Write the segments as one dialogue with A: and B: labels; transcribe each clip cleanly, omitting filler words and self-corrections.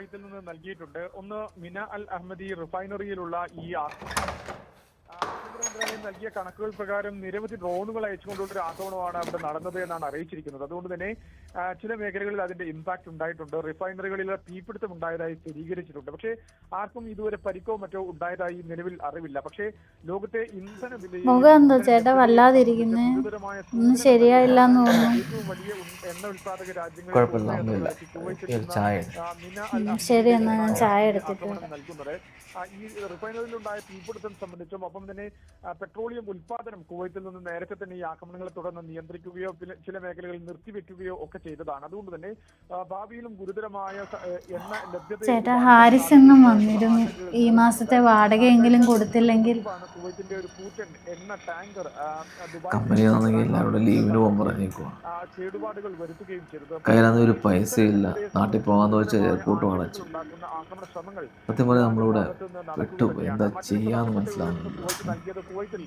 A: കുവൈത്തിൽ നിന്ന് നൽകിയിട്ടുണ്ട്. ഒന്ന്, മിന അൽ അഹമ്മദി റിഫൈനറിയിലുള്ള ഈ ആഭ്യന്തര മന്ത്രാലയം നൽകിയ കണക്കുകൾ പ്രകാരം നിരവധി ഡ്രോണുകൾ അയച്ചുകൊണ്ടുള്ളൊരു ആക്രമണമാണ് അവിടെ നടന്നത് എന്നാണ് അറിയിച്ചിരിക്കുന്നത്. അതുകൊണ്ട് തന്നെ ചില മേഖലകളിൽ അതിന്റെ ഇമ്പാക്ട് ഉണ്ടായിട്ടുണ്ട്. റിഫൈനറികളിൽ തീപിടുത്തം ഉണ്ടായതായി സ്ഥിരീകരിച്ചിട്ടുണ്ട്. പക്ഷേ ആർക്കും ഇതുവരെ പരിക്കോ മറ്റോ ഉണ്ടായതായി നിലവിൽ അറിവില്ല. പക്ഷേ ലോകത്തെ ഇന്ധന വിലയിൽ ഏറ്റവും വലിയ എണ്ണ ഉത്പാദക രാജ്യങ്ങളിൽ നൽകുന്നത് ഈ റിഫൈനറിയിലുണ്ടായ തീപിടുത്തം സംബന്ധിച്ചും ഒപ്പം തന്നെ പെട്രോളിയം ഉൽപാദനം കുവൈത്തിൽ നിന്ന് നേരത്തെ തന്നെ ഈ ആക്രമണങ്ങളെ തുടർന്ന് നിയന്ത്രിക്കുകയോ ചില മേഖലകളിൽ നിർത്തിവെക്കുകയോ ഒക്കെ ചെയ്തതാണ്. അതുകൊണ്ട് തന്നെ ഭാവിയിലും ഗുരുതരമായ എണ്ണ ലഭ്യത
B: വന്നിരുന്നു. ഈ മാസത്തെ വാടകയെങ്കിലും കൊടുത്തില്ലെങ്കിൽ
A: കുവൈത്തിന്റെ ഒരു കൂറ്റൻ എണ്ണ ടാങ്കർ കേടുപാടുകൾ വരുത്തുകയും ചെയ്തത്.
C: കയ്യിലൊരു പൈസ ഇല്ല, നാട്ടിൽ പോകാന്ന് വെച്ചാൽ എയർപോർട്ട് അടച്ചു.
A: ആക്രമണ ശ്രമങ്ങൾ
C: സത്യം പറഞ്ഞാൽ നമ്മളിവിടെ വിട്ടു എന്താ ചെയ്യാന്ന് മനസ്സിലാവുന്നില്ല.
A: നൽകിയത് കുവൈത്തിൽ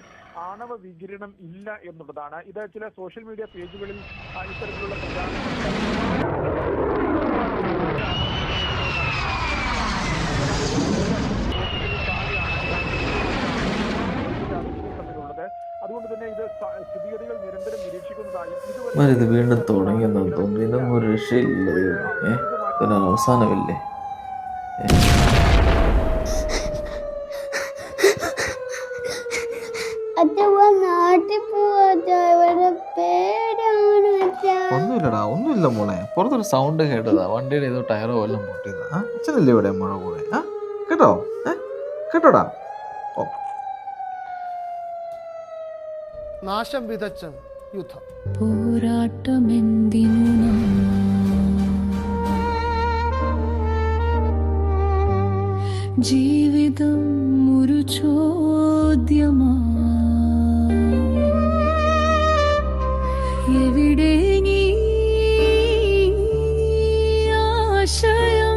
A: ആണവ വികിരണം ഇല്ല എന്നുള്ളതാണ്. ഇത് ചില സോഷ്യൽ മീഡിയ പേജുകളിൽ ഇത്തരത്തിലുള്ള അതുകൊണ്ട് തന്നെ ഇത് സ്ഥിതിഗതികൾ നിരന്തരം നിരീക്ഷിക്കുന്നതായും
C: ഇത് വീണ്ടും തുടങ്ങിയെന്നാണ് തോന്നുന്നു. ഇതിനൊന്നും ഒരു രക്ഷയില്ല. ഇതിന് അവസാനമില്ലേ? ഒന്നുമില്ലടാ, ഒന്നുമില്ല മോളെ. പുറത്തൊരു സൗണ്ട് കേട്ടതാ, വണ്ടിയുടെ ഏതോ ടയറോ എല്ലാം പൊട്ടിയതാ. അച്ഛനല്ലേ ഇവിടെ മഴ കൂടെ? കേട്ടോ? കേട്ടോടാ? ഓ,
D: നാശം വിതച്ച യുദ്ധം.
B: പോരാട്ടമെന്തിനു ജീവിതം ഒരു ചോദ്യമാ. എവിടെ നീ ആശയം?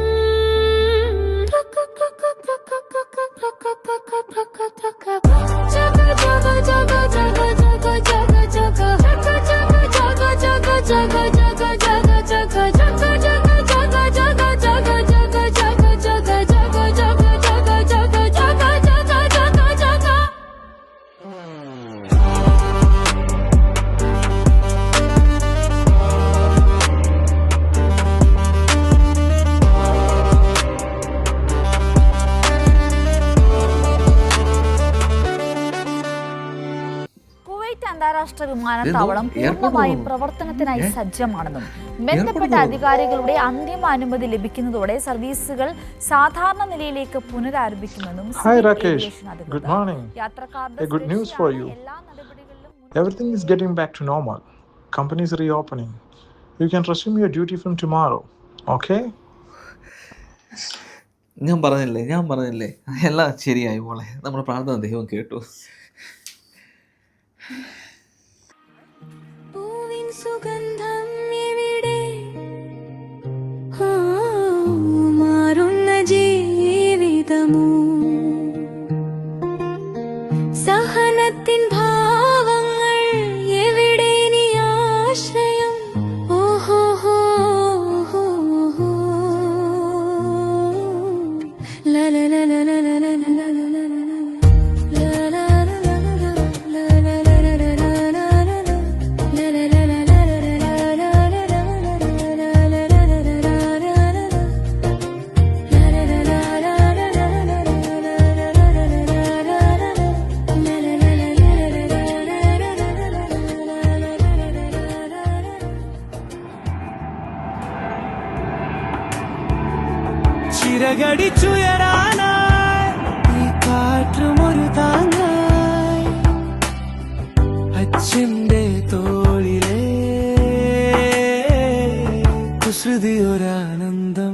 E: അന്താരാഷ്ട്ര വിമാനത്താവളം പൂർണ്ണമായും പ്രവർത്തനത്തിനായി സജ്ജമാണെന്നും ബന്ധപ്പെട്ട അധികാരികളുടെ അന്തിമ അനുമതി ലഭിക്കുന്നതോടെ സർവീസുകൾ സാധാരണ നിലയിലേക്ക് പുനരാരംഭിക്കുമെന്നും
F: Everything is getting back to normal. Companies are reopening. You can resume your duty from tomorrow. Okay?
C: ഞാൻ പറഞ്ഞില്ലേ എല്ലാം ശരിയായി മോളെ. നമ്മുടെ പ്രാർത്ഥന ദൈവം കേട്ടു.
B: സുഗന്ധം എവിടെ മാറുന്ന ജീവിതമോ സഹനത്തിൻ ഭാവങ്ങൾ എവിടെ നീ ആശ്രയം? ഓഹോ
G: ചിറകടിച്ചുയരാനായി ഈ കാറ്റും ഒരു താങ്ങായി അച്ഛന്റെ തോളിലെ കുസൃതിയൊരാനന്ദം.